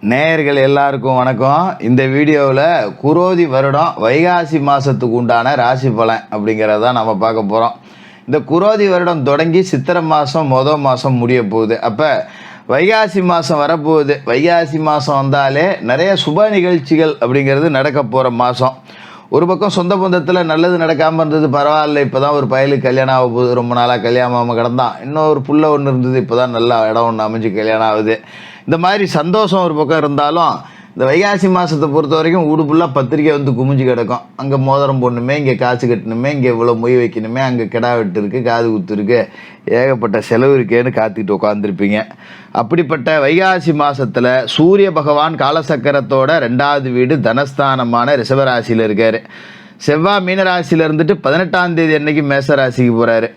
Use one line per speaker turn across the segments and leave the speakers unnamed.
நேயர்கள் எல்லாருக்கும் வணக்கம். இந்த வீடியோவில் குரோதி வருடம் வைகாசி மாதத்துக்கு உண்டான ராசி பலன் அப்படிங்கிறத நம்ம பார்க்க போகிறோம். இந்த குரோதி வருடம் தொடங்கி சித்திரை மாதம் மாதம் முடிய போகுது. அப்போ வைகாசி மாதம் வரப்போகுது. வைகாசி மாதம் வந்தாலே நிறைய சுப நிகழ்ச்சிகள் அப்படிங்கிறது நடக்க போகிற மாதம். ஒரு பக்கம் சொந்த பந்தத்தில் நல்லது நடக்காமல் இருந்தது, பரவாயில்ல, இப்போ தான் ஒரு பயலுக்கு கல்யாணம் ஆக போகுது, ரொம்ப நாளாக கல்யாணம் ஆகாமல் கிடந்தான், இன்னொரு புள்ள ஒன்று இருந்தது, இப்போ தான் நல்லா இடம் ஒன்று அமைஞ்சு கல்யாணம் ஆகுது. இந்த மாதிரி சந்தோஷம் ஒரு பக்கம் இருந்தாலும் இந்த வைகாசி மாதத்தை பொறுத்த வரைக்கும் வீடு ஃபுல்லாக பத்திரிக்கை வந்து குமிஞ்சு கிடக்கும். அங்கே மோதிரம் போடணுமே, இங்கே காசு கட்டணுமே, இங்கே இவ்வளோ மொய் வைக்கணுமே, அங்கே கிடா வெட்டு இருக்குது, காது குத்து இருக்குது, ஏகப்பட்ட செலவு இருக்கேன்னு காத்துக்கிட்டு உட்காந்துருப்பீங்க. அப்படிப்பட்ட வைகாசி மாதத்தில் சூரிய பகவான் காலசக்கரத்தோட 2வது வீடு தனஸ்தானமான ரிஷபராசியில் இருக்கார். செவ்வாய் மீனராசியில் இருந்துட்டு 18ஆம் தேதி அன்னைக்கு மேசராசிக்கு போகிறாரு.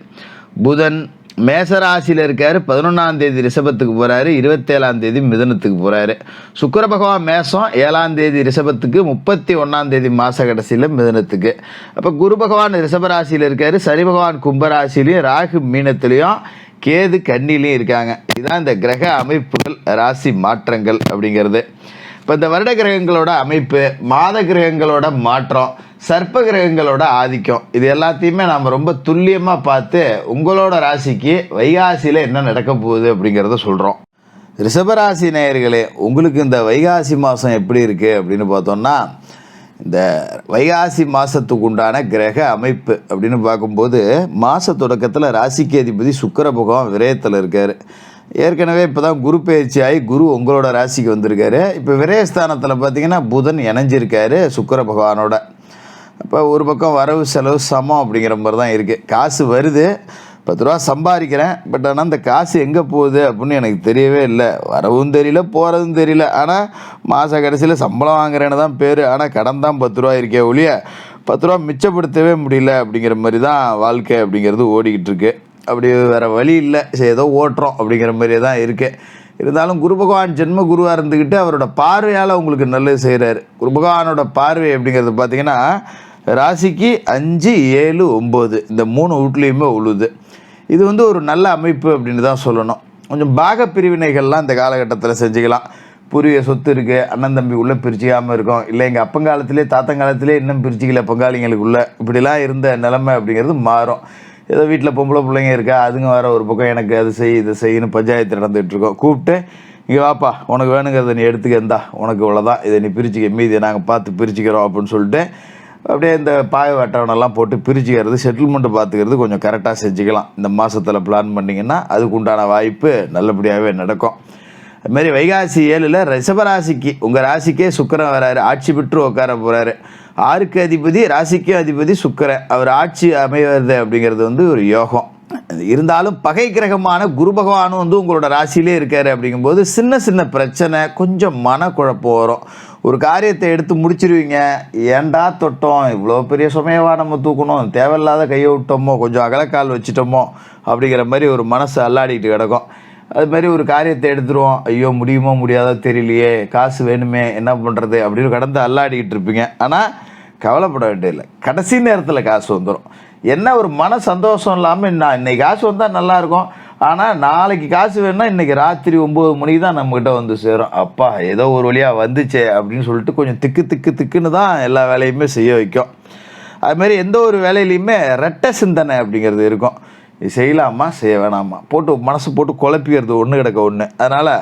புதன் மேசராசியில் இருக்கார். 11ஆம் தேதி ரிஷபத்துக்கு போகிறாரு. 27ஆம் தேதி மிதுனத்துக்கு போகிறாரு. சுக்கிர பகவான் மேசம், 7ஆம் தேதி ரிஷபத்துக்கு, 31ஆம் தேதி மாத கடைசியில் மிதுனத்துக்கு. அப்போ குரு பகவான் ரிஷபராசியில் இருக்கார். சனி பகவான் கும்பராசிலையும், ராகு மீனத்துலேயும், கேது கன்னிலையும் இருக்காங்க. இதுதான் இந்த கிரக அமைப்புகள், ராசி மாற்றங்கள் அப்படிங்கிறது. இப்போ இந்த வருட கிரகங்களோட அமைப்பு, மாத கிரகங்களோட மாற்றம், சர்ப்ப கிரகங்களோட ஆதிக்கம், இது எல்லாத்தையுமே நாம் ரொம்ப துல்லியமாக பார்த்து உங்களோட ராசிக்கு வைகாசியில் என்ன நடக்க போகுது அப்படிங்கிறத சொல்கிறோம். ரிஷபராசி நேயர்களே, உங்களுக்கு இந்த வைகாசி மாதம் எப்படி இருக்குது அப்படின்னு பார்த்தோம்னா, இந்த வைகாசி மாதத்துக்கு உண்டான கிரக அமைப்பு அப்படின்னு பார்க்கும்போது, மாத தொடக்கத்தில் ராசிக்கு அதிபதி சுக்கிர பகவான் விரயத்தில் இருக்கார். ஏற்கனவே இப்போ தான் குரு பயிற்சி ஆகி குரு உங்களோட ராசிக்கு வந்திருக்காரு. இப்போ விரயஸ்தானத்தில் பார்த்தீங்கன்னா புதன் இணைஞ்சிருக்காரு சுக்கிர பகவானோட. இப்போ ஒரு பக்கம் வரவு செலவு சமம் அப்படிங்கிற மாதிரி தான் இருக்குது. காசு வருது, 10 ரூபா சம்பாதிக்கிறேன், பட் ஆனால் அந்த காசு எங்கே போகுது அப்படின்னு எனக்கு தெரியவே இல்லை. வரவும் தெரியல, போகிறதும் தெரியல. ஆனால் மாத கடைசியில் சம்பளம் வாங்குறேன்னு தான் பேர். ஆனால் கடன் தான் 10 ரூபா இருக்கே ஒழிய 10 ரூபா மிச்சப்படுத்தவே முடியல அப்படிங்கிற மாதிரி தான் வாழ்க்கை அப்படிங்கிறது ஓடிக்கிட்டு இருக்கு. அப்படி வேறு வழி இல்லை, ஏதோ ஓட்டுறோம் அப்படிங்கிற மாதிரியே தான் இருக்குது. இருந்தாலும் குரு பகவான் ஜென்ம குருவாக இருந்துக்கிட்டு அவரோட பார்வையால் உங்களுக்கு நல்லது செய்கிறாரு. குரு பகவானோட பார்வை அப்படிங்கிறது பார்த்திங்கன்னா ராசிக்கு 5, 7, 9 இந்த 3 வீட்லேயுமே உழுது. இது வந்து ஒரு நல்ல அமைப்பு அப்படின்னு தான் சொல்லணும். கொஞ்சம் பாக பிரிவினைகள்லாம் இந்த காலகட்டத்தில் செஞ்சுக்கலாம். பூர்வீக சொத்து இருக்குது, அண்ணன் தம்பி உள்ளே பிரிச்சிக்காமல் இருக்கும், இல்லை எங்கள் அப்பங்காலத்திலே தாத்தங்காலத்திலே இன்னும் பிரிச்சிக்கல பங்காளிங்களுக்குள்ளே, இப்படிலாம் இருந்த நிலைமை அப்படிங்கிறது மாறும். ஏதோ வீட்டில் பொம்பளை பிள்ளைங்க இருக்கா, அதுங்க வர ஒரு பக்கம் எனக்கு அது செய் இதை செய்யணும் பஞ்சாயத்து நடந்துகிட்ருக்கோம். கூப்பிட்டு இங்கே வாப்பா, உனக்கு வேணுங்கிறத நீ எடுத்துக்க, இருந்தா உனக்கு இவ்வளோதான், இதை நீ பிரிச்சுக்க, மீதியை நாங்கள் பார்த்து பிரிச்சுக்கிறோம் அப்படின்னு சொல்லிட்டு அப்படியே இந்த பாய அட்டவணைலாம் போட்டு பிரிச்சுக்கிறது, செட்டில்மெண்ட்டு பார்த்துக்கிறது கொஞ்சம் கரெக்டாக செஞ்சுக்கலாம். இந்த மாதத்தில் பிளான் பண்ணிங்கன்னா அதுக்கு உண்டான வாய்ப்பு நல்லபடியாகவே நடக்கும். அதுமாரி வைகாசி 7ல் ரிஷபராசிக்கு உங்கள் ராசிக்கே சுக்கிரன் வராரு, ஆட்சி பெற்று உட்கார போகிறாரு. 6க்கு அதிபதி, ராசிக்கும் அதிபதி சுக்கிரன், அவர் ஆட்சி அமைவது அப்படிங்கிறது வந்து ஒரு யோகம். இருந்தாலும் பகை கிரகமான குரு பகவானும் வந்து உங்களோட ராசியிலே இருக்காரு. அப்படிங்கும்போது சின்ன சின்ன பிரச்சனை, கொஞ்சம் மனக்குழப்பம் வரும். ஒரு காரியத்தை எடுத்து முடிச்சிருவீங்க, ஏண்டா தொட்டோம், இவ்வளோ பெரிய சுமையவா நம்ம தூக்கணும், தேவையில்லாத கையை விட்டோமோ, கொஞ்சம் அகலக்கால் வச்சுட்டோமோ அப்படிங்கிற மாதிரி ஒரு மனசு அல்லாடிக்கிட்டு கிடக்கும். அது மாதிரி ஒரு காரியத்தை எடுத்துருவோம், ஐயோ முடியுமோ முடியாதோ தெரியலையே, காசு வேணுமே, என்ன பண்ணுறது அப்படின்னு கடந்து அல்லாடிக்கிட்டு இருப்பீங்க. ஆனால் கவலைப்பட வேண்டியதில்லை, கடைசி நேரத்தில் காசு வந்துடும். என்ன ஒரு மன சந்தோஷம் இல்லாமல், நான் இன்றைக்கி காசு வந்தால் நல்லாயிருக்கும், ஆனால் நாளைக்கு காசு வேணும்னா இன்றைக்கி ராத்திரி 9 மணிக்கு தான் நம்மக்கிட்ட வந்து சேரும். அப்பா ஏதோ ஒரு வழியாக வந்துச்சே அப்படின்னு சொல்லிட்டு கொஞ்சம் திக்குன்னு தான் எல்லா வேலையுமே செய்ய வைக்கும். அதுமாரி எந்த ஒரு வேலையிலையுமே ரெட்டை சிந்தனை அப்படிங்கிறது இருக்கும். இது செய்யலாமா செய்ய வேணாமா போட்டு மனசு போட்டு குழப்பிக்கிறது ஒன்று கிடக்க ஒன்று. அதனால்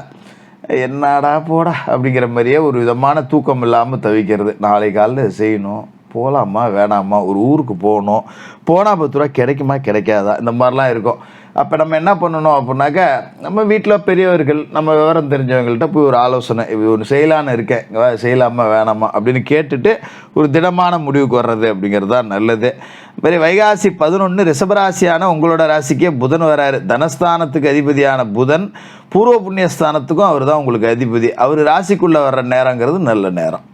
என்னடா போடா அப்படிங்கிற மாதிரியே ஒரு விதமான தூக்கம் இல்லாமல் தவிக்கிறது. நாளை காலையில் செய்யணும், போகலாமா வேணாமா, ஒரு ஊருக்கு போகணும், போனால் 10 ரூபா கிடைக்குமா கிடைக்காதா, இந்த மாதிரிலாம் இருக்கும். அப்போ நம்ம என்ன பண்ணணும் அப்படின்னாக்கா, நம்ம வீட்டில் பெரியவர்கள், நம்ம விவரம் தெரிஞ்சவங்கள்ட்ட போய் ஒரு ஆலோசனை, இது ஒன்று செய்யலான்னு இருக்கேன், செய்யலாமா வேணாமா அப்படின்னு கேட்டுட்டு ஒரு திடமான முடிவுக்கு வர்றது அப்படிங்கிறது தான் நல்லது. மாதிரி வைகாசி 11 ரிஷபராசியான உங்களோட ராசிக்கே புதன் வராரு. தனஸ்தானத்துக்கு அதிபதியான புதன் பூர்வ புண்ணியஸ்தானத்துக்கும் அவர் தான் உங்களுக்கு அதிபதி. அவர் ராசிக்குள்ளே வர்ற நேரங்கிறது நல்ல நேரம்.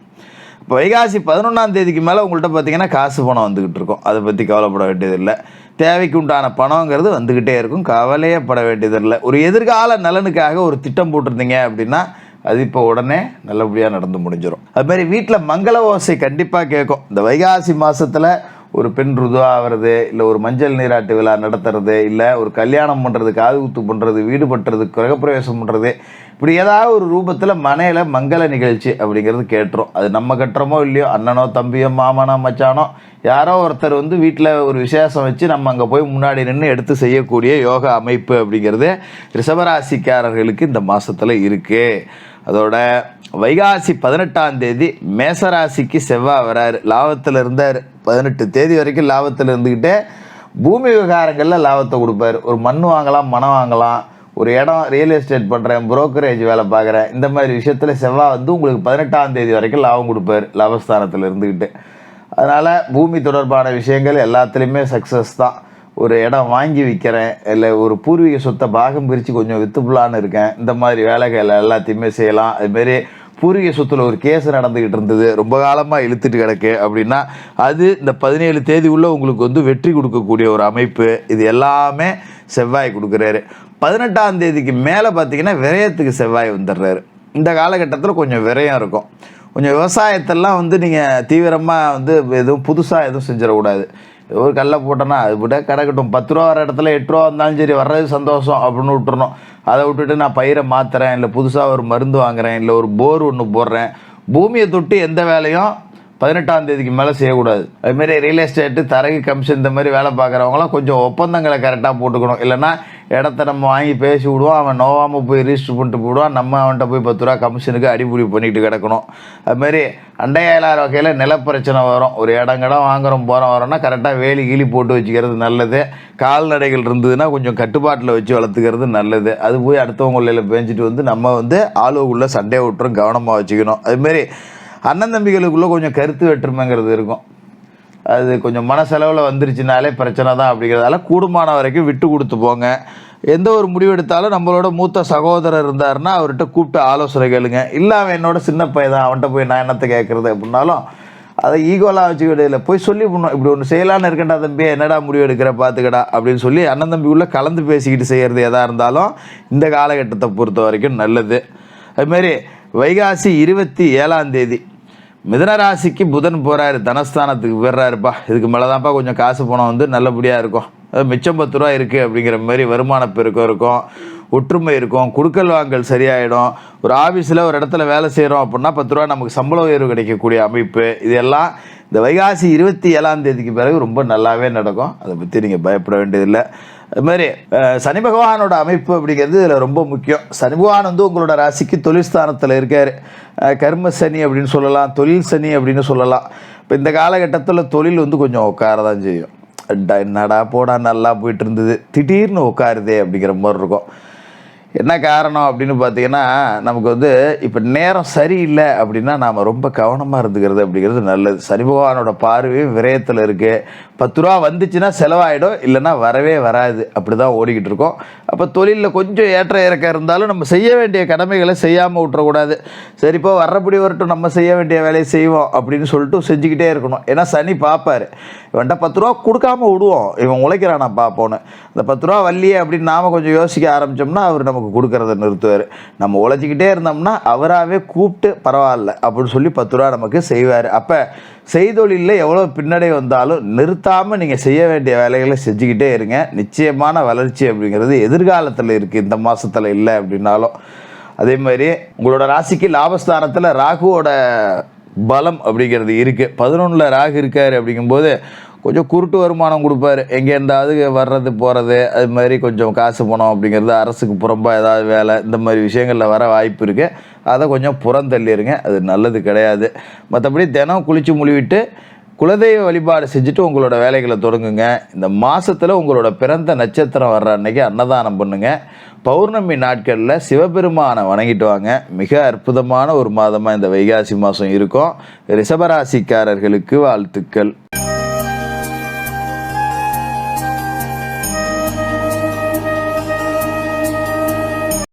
இப்போ வைகாசி 11ஆம் தேதிக்கு மேலே உங்கள்கிட்ட பார்த்தீங்கன்னா காசு பணம் வந்துக்கிட்டு இருக்கும். அதை பற்றி கவலைப்பட வேண்டியதில்லை. தேவைக்கு உண்டான பணங்கிறது வந்துக்கிட்டே இருக்கும், கவலையே பட வேண்டியதில்லை. ஒரு எதிர்கால நலனுக்காக ஒரு திட்டம் போட்டிருந்தீங்க அப்படின்னா அது இப்போ உடனே நல்லபடியாக நடந்து முடிஞ்சிடும். அதுமாதிரி வீட்டில் மங்கள ஓசை கண்டிப்பாக கேட்கும். இந்த வைகாசி மாதத்தில் ஒரு பெண் ருதுவா ஆகிறது, இல்லை ஒரு மஞ்சள் நீராட்டு விழா நடத்துறது, இல்லை ஒரு கல்யாணம் பண்ணுறது, காது குத்து பண்ணுறது, வீடு பட்டுறது, கிரகப்பிரவேசம் பண்ணுறது, இப்படி ஏதாவது ஒரு ரூபத்தில் மனையில் மங்கள நிகழ்ச்சி அப்படிங்கிறது கேட்டுரும். அது நம்ம கட்டுறோமோ இல்லையோ, அண்ணனோ தம்பியோ மாமனோ மச்சானோ யாரோ ஒருத்தர் வந்து வீட்டில் ஒரு விசேஷம் வச்சு நம்ம அங்கே போய் முன்னாடி நின்று எடுத்து செய்யக்கூடிய யோகா அமைப்பு அப்படிங்கிறது ரிஷபராசிக்காரர்களுக்கு இந்த மாதத்தில் இருக்குது. அதோட வைகாசி 18ஆம் தேதி மேசராசிக்கு செவ்வாய் வராரு. லாபத்தில் இருந்தார். 18 தேதி வரைக்கும் லாபத்தில் இருந்துக்கிட்டே பூமி விவகாரங்களில் லாபத்தை கொடுப்பார். ஒரு மண் வாங்கலாம், மனம் வாங்கலாம், ஒரு இடம் ரியல் எஸ்டேட் பண்ணுறேன், புரோக்கரேஜ் வேலை பார்க்குறேன், இந்த மாதிரி விஷயத்தில் செவ்வாய் வந்து உங்களுக்கு 18ஆம் தேதி வரைக்கும் லாபம் கொடுப்பார் லாபஸ்தானத்தில் இருந்துக்கிட்டு. அதனால் பூமி தொடர்பான விஷயங்கள் எல்லாத்துலேயுமே சக்ஸஸ் தான். ஒரு இடம் வாங்கி விற்கிறேன், இல்லை ஒரு பூர்வீக சொத்தை பாகம் பிரித்து கொஞ்சம் விற்றுப்புலான்னு இருக்கேன், இந்த மாதிரி வேலைகள் எல்லாத்தையுமே செய்யலாம். அதுமாரி பூர்வீக சொத்தில் ஒரு கேஸ் நடந்துக்கிட்டு இருந்தது, ரொம்ப காலமாக இழுத்துட்டு கிடக்கு அப்படின்னா அது இந்த 17 தேதி உள்ள உங்களுக்கு வந்து வெற்றி கொடுக்கக்கூடிய ஒரு அமைப்பு. இது எல்லாமே செவ்வாய் கொடுக்குறாரு. 18ஆம் தேதிக்கு மேலே பார்த்தீங்கன்னா விரயத்துக்கு செவ்வாய் வந்துடுறாரு. இந்த காலகட்டத்தில் கொஞ்சம் விரயம் இருக்கும். கொஞ்சம் விவசாயத்தெல்லாம் வந்து நீங்கள் தீவிரமாக வந்து எதுவும் புதுசாக எதுவும் செஞ்சிடக்கூடாது. ஒரு கல்லை போட்டோன்னா அது போட்ட கிடக்கட்டும், 10 ரூபா வர இடத்துல 8 ரூபா வந்தாலும் சரி, வர்றது சந்தோஷம் அப்படின்னு விட்டுறணும். அதை விட்டுட்டு நான் பயிரை மாற்றுறேன், இல்லை புதுசாக ஒரு மருந்து வாங்குகிறேன், இல்லை ஒரு போர் ஒன்று போடுறேன், பூமியை தொட்டு எந்த வேலையும் 18ஆம் தேதிக்கு மேலே செய்யக்கூடாது. அதுமாரி ரியல் எஸ்டேட்டு, தரகு கமிஷன், இந்த மாதிரி வேலை பார்க்குறவங்களாம் கொஞ்சம் ஒப்பந்தங்களை கரெக்டாக போட்டுக்கணும். இல்லைனா இடத்த நம்ம வாங்கி பேசி விடுவோம், அவன் நோவாமல் போய் ரிஜிஸ்டர் பண்ணிட்டு போடுவான், நம்ம அவன்கிட்ட போய் 10 ரூபா கமிஷனுக்கு அடிப்பொடி பண்ணிட்டு கிடக்கணும். அதுமாரி அண்டையாளர் வகையில் நிலப்பிரச்சனை வரும். ஒரு இடங்கடம் வாங்குகிறோம் போகிறோம் வரோன்னா கரெக்டாக வேலி கீழி போட்டு வச்சுக்கிறது நல்லது. கால்நடைகள் இருந்ததுன்னா கொஞ்சம் கட்டுப்பாட்டில் வச்சு வளர்த்துக்கிறது நல்லது. அது போய் அடுத்தவங்களில் பேஞ்சிட்டு வந்து நம்ம வந்து ஆளுக்குள்ளே சண்டையை விட்டுரும், கவனமாக வச்சுக்கணும். அதுமாரி அண்ணன் தம்பிகளுக்குள்ளே கொஞ்சம் கருத்து வேற்றுமைங்கிறது இருக்கும். அது கொஞ்சம் மனசெலவில் வந்துருச்சுனாலே பிரச்சனை தான். அப்படிங்கிறதால கூடுமான வரைக்கும் விட்டு கொடுத்து போங்க. எந்த ஒரு முடிவு எடுத்தாலும் நம்மளோட மூத்த சகோதரர் இருந்தாருன்னா அவர்கிட்ட கூப்பிட்டு ஆலோசனை கேளுங்க. இல்லை அவன் என்னோட சின்ன பையன் தான், அவன்கிட்ட போய் நான் என்னத்தை கேட்குறது அப்படின்னாலும் அதை ஈகோலாக வச்சுக்கிடையில போய் சொல்லி பண்ணணும். இப்படி ஒன்று செய்யலான்னு இருக்கேன்டா தம்பி, என்னடா முடிவு எடுக்கிற பார்த்துக்கடா அப்படின்னு சொல்லி அண்ணன் தம்பி உள்ள கலந்து பேசிக்கிட்டு செய்கிறது எதாக இருந்தாலும் இந்த காலகட்டத்தை பொறுத்த வரைக்கும் நல்லது. அதுமாரி வைகாசி 27ஆம் தேதி மிதனராசிக்கு புதன் போகிறாரு, தனஸ்தானத்துக்கு போயிடுறாருப்பா. இதுக்கு மேலே தான்ப்பா கொஞ்சம் காசு பணம் வந்து நல்லபடியாக இருக்கும். மிச்சம் 10 ரூபா இருக்குது அப்படிங்கிற மாதிரி வருமான பெருக்கம் இருக்கும், ஒற்றுமை இருக்கும், குடுக்கல் வாங்கல் சரியாயிடும். ஒரு ஆஃபீஸில் ஒரு இடத்துல வேலை செய்கிறோம் அப்படின்னா 10 ரூபா நமக்கு சம்பள உயர்வு கிடைக்கக்கூடிய அமைப்பு. இதெல்லாம் இந்த வைகாசி 27ஆம் தேதிக்கு பிறகு ரொம்ப நல்லாவே நடக்கும். அதை பற்றி நீங்கள் பயப்பட வேண்டியதில்லை. அதுமாதிரி சனி பகவானோட அமைப்பு அப்படிங்கிறது இதில் ரொம்ப முக்கியம். சனி பகவான் வந்து உங்களோட ராசிக்கு தொழில் ஸ்தானத்தில் இருக்கார். கர்ம சனி அப்படின்னு சொல்லலாம், தொழில் சனி அப்படின்னு சொல்லலாம். இப்போ இந்த காலகட்டத்தில் தொழில் வந்து கொஞ்சம் உட்கார தான் செய்யும். என்னடா போடா நல்லா போயிட்டு இருந்தது, திடீர்னு உட்காருதே அப்படிங்கிற மாதிரி இருக்கும். என்ன காரணம் அப்படின்னு பார்த்தீங்கன்னா, நமக்கு வந்து இப்போ நேரம் சரியில்லை அப்படின்னா நாம் ரொம்ப கவனமாக இருந்துக்கிறது அப்படிங்கிறது நல்லது. சனி பகவானோட பார்வையும் விரயத்தில் இருக்குது. 10 ரூபா வந்துச்சுன்னா செலவாயிடும், இல்லைன்னா வரவே வராது. அப்படி தான் ஓடிக்கிட்டு இருக்கோம். அப்போ தொழிலில் கொஞ்சம் ஏற்ற இறக்கம் இருந்தாலும் நம்ம செய்ய வேண்டிய கடமைகளை செய்யாமல் விட்டுறக்கூடாது. சரிப்போ வர்றபடி வரட்டும், நம்ம செய்ய வேண்டிய வேலையை செய்வோம் அப்படின்னு சொல்லிட்டு செஞ்சுக்கிட்டே இருக்கணும். ஏன்னா சனி பார்ப்பார், இவன்ட்ட 10 ரூபா கொடுக்காம விடுவோம், இவன் உழைக்கிறானா பார்ப்போன்னு. அந்த 10 ரூபா வரலையே அப்படின்னு நாம் கொஞ்சம் யோசிக்க ஆரம்பித்தோம்னா அவர் நமக்கு கொடுக்கறத நிறுத்துவார். நம்ம உழைச்சிக்கிட்டே இருந்தோம்னா அவராகவே கூப்பிட்டு பரவாயில்ல அப்படின்னு சொல்லி 10 ரூபா நமக்கு செய்வார். அப்போ செய்தொழிலில் எவ்வளோ பின்னடை வந்தாலும் நிறுத்தாமல் நீங்கள் செய்ய வேண்டிய வேலைகளை செஞ்சுக்கிட்டே இருங்க. நிச்சயமான வளர்ச்சி அப்படிங்கிறது எதிர்காலத்தில் இருக்குது, இந்த மாதத்தில் இல்லை அப்படின்னாலும். அதே மாதிரி உங்களோட ராசிக்கு லாபஸ்தானத்தில் ராகுவோட பலம் அப்படிங்கிறது இருக்குது. 11ல் ராகு இருக்கார். அப்படிங்கும்போது கொஞ்சம் குருட்டு வருமானம் கொடுப்பாரு, எங்கே இருந்தாவது வர்றது போகிறது, அது மாதிரி கொஞ்சம் காசு பணம் அப்படிங்கிறது அரசுக்கு புறம்பாக ஏதாவது வேலை, இந்த மாதிரி விஷயங்களில் வர வாய்ப்பு இருக்குது. அதை கொஞ்சம் புறந்தள்ளிடுங்க, அது நல்லது கிடையாது. மற்றபடி தினம் குளித்து முழுவிட்டு குலதெய்வ வழிபாடு செஞ்சுட்டு உங்களோட வேலைகளை தொடங்குங்க. இந்த மாதத்தில் உங்களோட பிறந்த நட்சத்திரம் வர்ற அன்னைக்கு அன்னதானம் பண்ணுங்கள். பௌர்ணமி நாட்களில் சிவபெருமானை வணங்கிட்டு வாங்க. மிக அற்புதமான ஒரு மாதமாக இந்த வைகாசி மாதம் இருக்கும். ரிஷபராசிக்காரர்களுக்கு வாழ்த்துக்கள்.